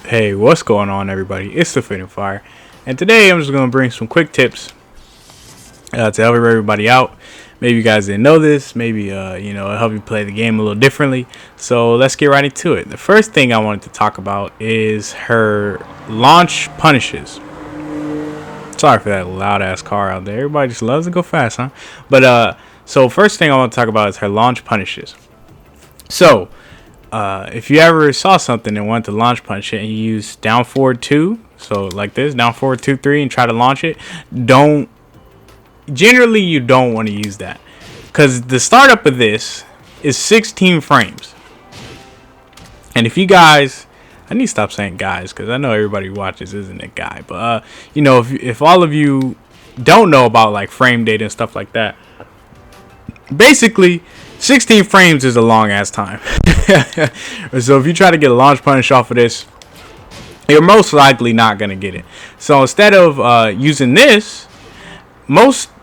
Hey, what's going on, everybody? It's the Fitting Fire, and today I'm just going to bring some quick tips to help everybody out. Maybe you guys didn't know this. Maybe it'll help you play the game a little differently. So let's get right into it. The first thing I wanted to talk about is her launch punishes. Sorry for that loud ass car out there. Everybody just loves to go fast, huh? But so first thing I want to talk about is her launch punishes. So if you ever saw something and wanted to launch punch it and you use down forward 2, so like this, down forward 2 3, and try to launch it, you don't want to use that, because the startup of this is 16 frames. And if you guys, I need to stop saying guys because I know everybody who watches isn't a guy, but if all of you don't know about like frame data and stuff like that, basically 16 frames is a long ass time. So if you try to get a launch punish off of this, you're most likely not going to get it. So instead of using this,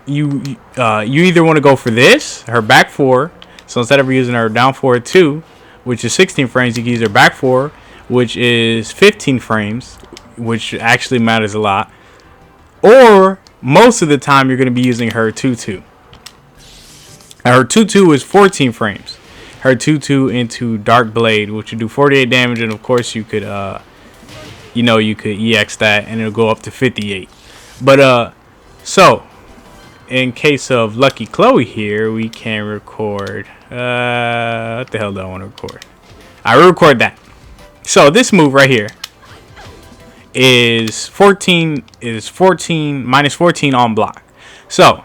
you either want to go for this, her back 4. So instead of using her down forward 2, which is 16 frames, you can use her back 4, which is 15 frames, which actually matters a lot. Or most of the time you're going to be using her 2-2. Her 2-2 is 14 frames. Her 2-2 into Dark Blade, which would do 48 damage, and of course you could you could EX that and it'll go up to 58. But so in case of Lucky Chloe here, we can record what the hell do I want to record? I will record that. So this move right here is 14 minus 14 on block. So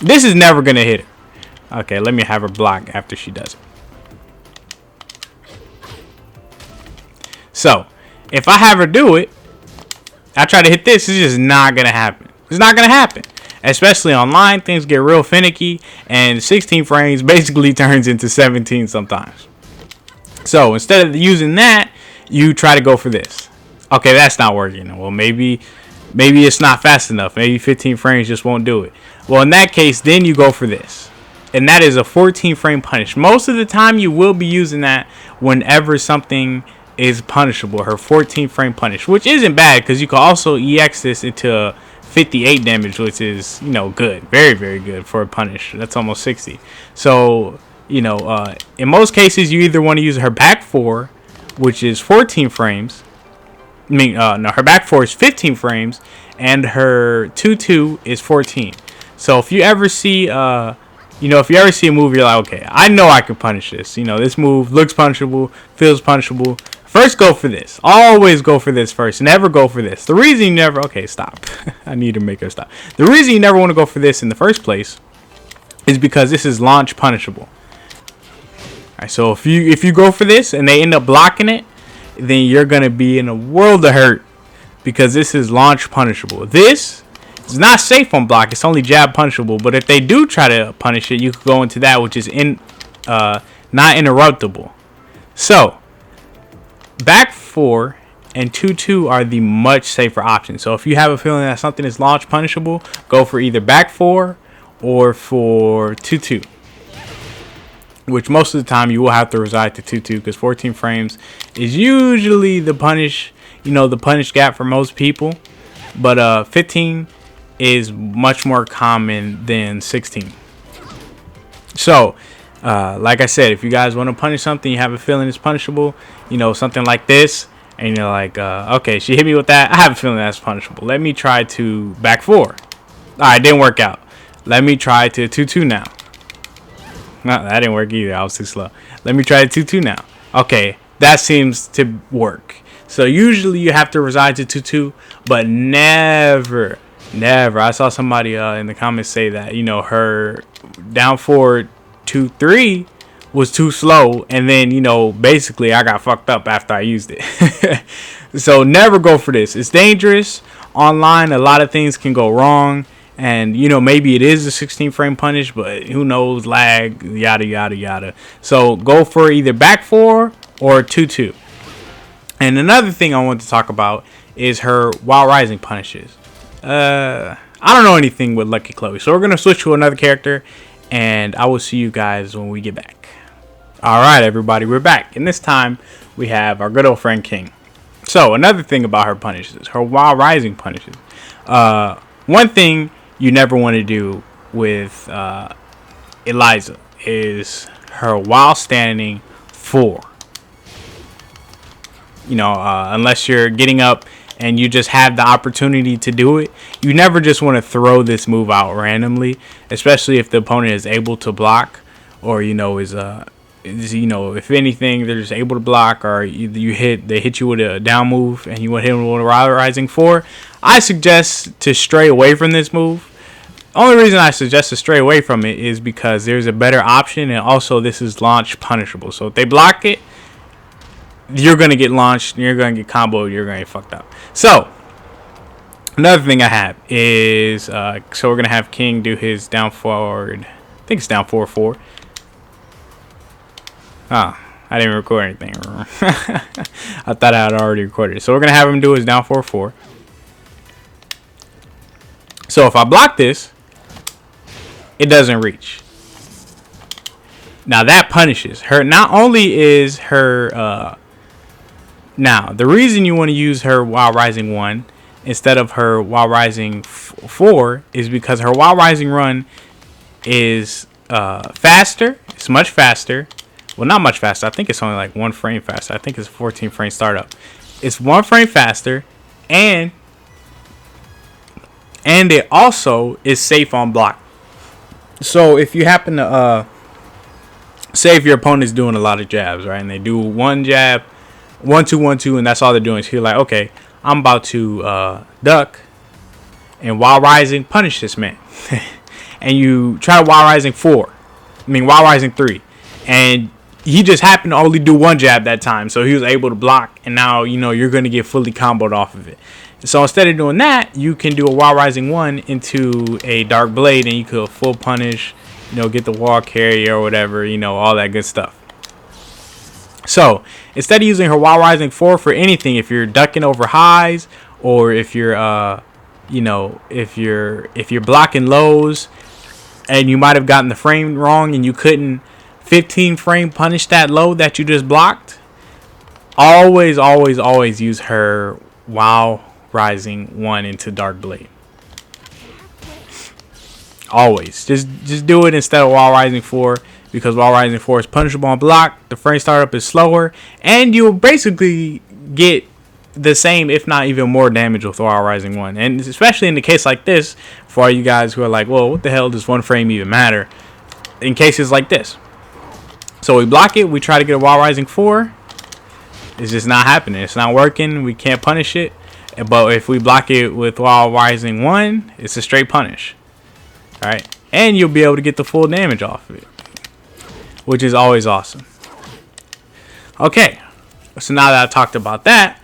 this is never gonna hit her. Okay, let me have her block after she does it. So if I have her do it, I try to hit this, it's just not gonna happen. It's not gonna happen. Especially online, things get real finicky, and 16 frames basically turns into 17 sometimes. So instead of using that, you try to go for this. Okay, that's not working. Well, maybe it's not fast enough. Maybe 15 frames just won't do it. Well, in that case, then you go for this. And that is a 14 frame punish. Most of the time you will be using that whenever something is punishable. Her 14 frame punish, which isn't bad because you can also EX this into 58 damage, which is, good. Very, very good for a punish. That's almost 60. So, in most cases, you either want to use her back 4, which is 14 frames. Her back 4 is 15 frames, and her 2-2 is 14. So if you ever see, a move, you're like, okay, I know I can punish this. This move looks punishable, feels punishable. First, go for this. Always go for this first. Never go for this. The reason you never, okay, stop. I need to make her stop. The reason you never want to go for this in the first place is because this is launch punishable. All right, so if you go for this and they end up blocking it, then you're gonna be in a world of hurt because this is launch punishable. This is not safe on block. It's only jab punishable. But if they do try to punish it, you could go into that, which is not interruptible. So back 4 and 2-2 are the much safer options. So if you have a feeling that something is launch punishable, go for either back 4 or for 2-2. Which most of the time you will have to reside to 2-2 because 14 frames is usually the punish gap for most people. But 15 is much more common than 16. So, like I said, if you guys want to punish something, you have a feeling it's punishable, something like this, and you're like, okay, she hit me with that. I have a feeling that's punishable. Let me try to back 4. All right, didn't work out. Let me try to 2-2 now. No, that didn't work either. I was too slow. Let me try 2-2 now. Okay, that seems to work. So usually you have to reside to 2-2, but never. I saw somebody in the comments say that, her down forward 2-3 was too slow. And then, basically I got fucked up after I used it. So never go for this. It's dangerous. Online, a lot of things can go wrong. And, maybe it is a 16 frame punish, but who knows, lag, yada, yada, yada. So go for either back 4 or 2-2. And another thing I want to talk about is her while rising punishes. I don't know anything with Lucky Chloe, so we're going to switch to another character, and I will see you guys when we get back. Alright, everybody, we're back. And this time, we have our good old friend King. So, another thing about her punishes, her Wild Rising punishes. One thing you never want to do with Eliza is her while standing 4. You know, unless you're getting up and you just have the opportunity to do it, you never just want to throw this move out randomly, especially if the opponent is able to block, or if anything, they're just able to block, or they hit you with a down move and you want to hit them with a rising 4. I suggest to stray away from this move. Only reason I suggest to stray away from it is because there's a better option, and also this is launch punishable. So if they block it, you're gonna get launched, you're gonna get comboed, you're gonna get fucked up. So another thing I have is so we're gonna have King do his down forward. I think it's down 4-4. I didn't record anything. I thought I had already recorded it. So we're going to have him do his down 4-4. So if I block this, it doesn't reach. Now that punishes her. Not only is her... now, the reason you want to use her Wild Rising 1 instead of her Wild Rising 4 is because her Wild Rising run is faster. It's much faster. Well, not much faster. I think it's only like 1 frame faster. I think it's a 14 frame startup. It's 1 frame faster, and it also is safe on block. So if you happen to say if your opponent's doing a lot of jabs, right, and they do one jab, 1-2, 1-2, and that's all they're doing, so you're like, okay, I'm about to duck and Wild Rising punish this man. And you try Wild Rising 3, and he just happened to only do one jab that time, so he was able to block, and now you're going to get fully comboed off of it. So instead of doing that, you can do a Wild Rising 1 into a Dark Blade, and you could full punish, get the wall carry or whatever, all that good stuff. So instead of using her Wild Rising 4 for anything, if you're ducking over highs, or if you're if you're blocking lows and you might have gotten the frame wrong and you couldn't 15 frame punish that low that you just blocked, always use her Wild Rising 1 into Dark Blade. Always just do it instead of Wild Rising 4, because Wild Rising 4 is punishable on block, the frame startup is slower, and you'll basically get the same, if not even more, damage with Wild Rising 1. And especially in the case like this, for all you guys who are like, well, what the hell does 1 frame even matter? In cases like this. So we block it, we try to get a Wild Rising 4. It's just not happening. It's not working. We can't punish it. But if we block it with Wild Rising 1, it's a straight punish. Alright? And you'll be able to get the full damage off of it, which is always awesome. Okay. So now that I talked about that,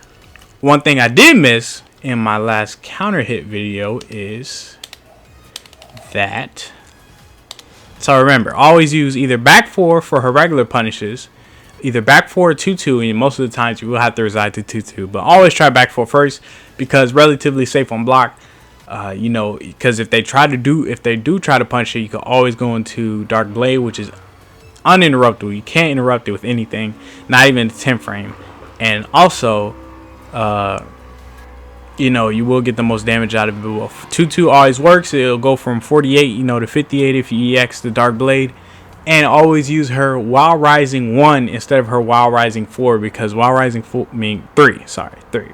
one thing I did miss in my last counter hit video is that... So remember, always use either back 4 for her regular punishes, either back 4 or 2-2, and most of the times you will have to reside to 2-2, but always try back 4 first, because relatively safe on block. Because if they do try to punish it, you can always go into Dark Blade, which is uninterruptible. You can't interrupt it with anything, not even 10 frame. And also, you will get the most damage out of it. Well, 2-2 always works. It'll go from 48, to 58 if you EX the Dark Blade. And always use her Wild Rising 1 instead of her Wild Rising 4, because Wild Rising 3.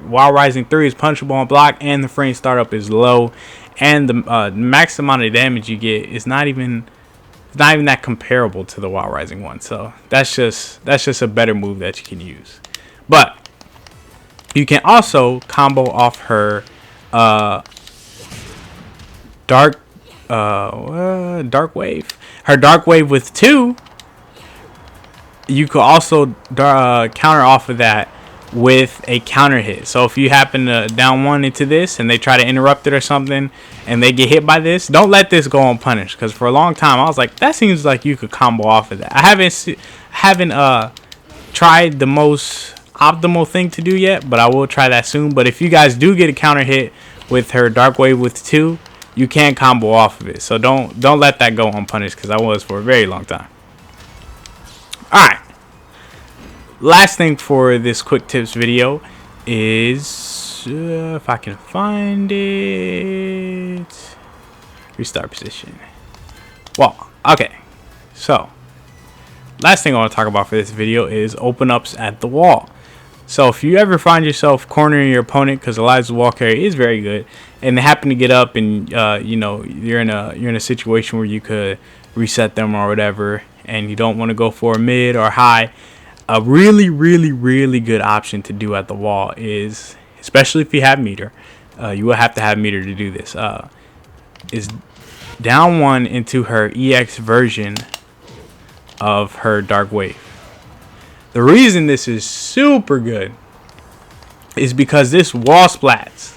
Wild Rising 3 is punishable on block, and the frame startup is low, and the max amount of damage you get is not even that comparable to the Wild Rising 1. So that's just a better move that you can use. But you can also combo off her Dark Wave. Her Dark Wave with 2. You could also counter off of that with a counter hit. So if you happen to down 1 into this and they try to interrupt it or something and they get hit by this, don't let this go unpunished, because for a long time I was like, that seems like you could combo off of that. I haven't tried the most optimal thing to do yet, but I will try that soon. But if you guys do get a counter hit with her Dark Wave with 2, you can combo off of it. So don't let that go unpunished, because I was for a very long time. Alright, last thing for this quick tips video is, if I can find it, restart position. Well, okay, so last thing I want to talk about for this video is open ups at the wall. So if you ever find yourself cornering your opponent, because Eliza's wall carry is very good, and they happen to get up, and you know, you're in a situation where you could reset them or whatever, and you don't want to go for a mid or high, a really good option to do at the wall is, especially if you have meter, you will have to have meter to do this, is down one into her EX version of her dark wave. The reason this is super good is because this wall splats.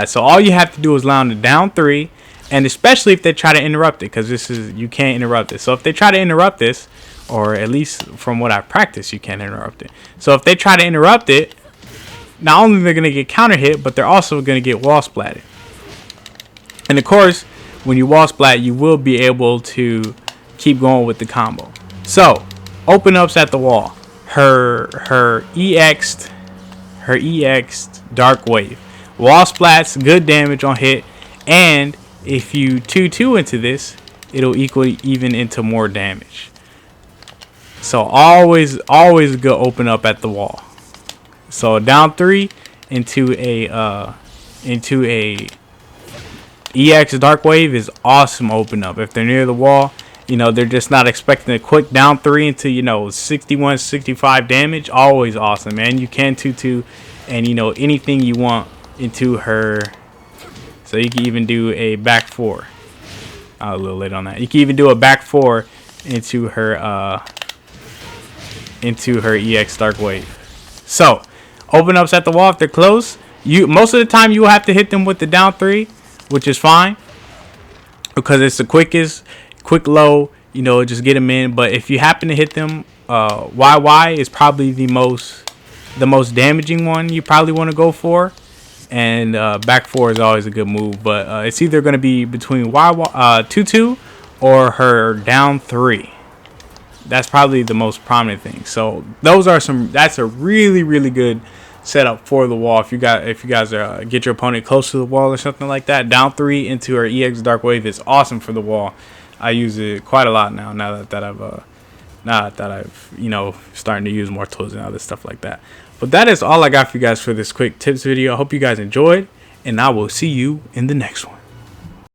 So all you have to do is land it down 3, and especially if they try to interrupt it, because this is, you can't interrupt it. So if they try to interrupt this, or at least from what I've practiced, you can't interrupt it. So if they try to interrupt it, not only they're gonna get counter hit, but they're also gonna get wall splatted. And of course, when you wall splat, you will be able to keep going with the combo. So open ups at the wall. Her EX'd dark wave. Wall splats, good damage on hit, and if you 2-2 into this, it'll equal even into more damage. So always go open up at the wall. So down 3 into a EX dark wave is awesome open up. If they're near the wall, you know, they're just not expecting a quick down 3 into, you know, 61, 65 damage. Always awesome, man. You can 2-2 and, you know, anything you want into her. So you can even do a back 4. A little late on that. You can even do a back 4 into her EX dark wave. So open ups at the wall if they're close. Most of the time you will have to hit them with the down 3, which is fine because it's the quickest. Quick low, you know, just get them in. But if you happen to hit them, YY is probably the most damaging one you probably want to go for, and back 4 is always a good move. But it's either going to be between 2-2 or her down 3. That's probably the most prominent thing. So those are that's a really good setup for the wall. If you guys get your opponent close to the wall or something like that, down 3 into her EX dark wave is awesome for the wall. I use it quite a lot now. Now that I've you know, starting to use more tools and other stuff like that. But that is all I got for you guys for this quick tips video. I hope you guys enjoyed, and I will see you in the next one.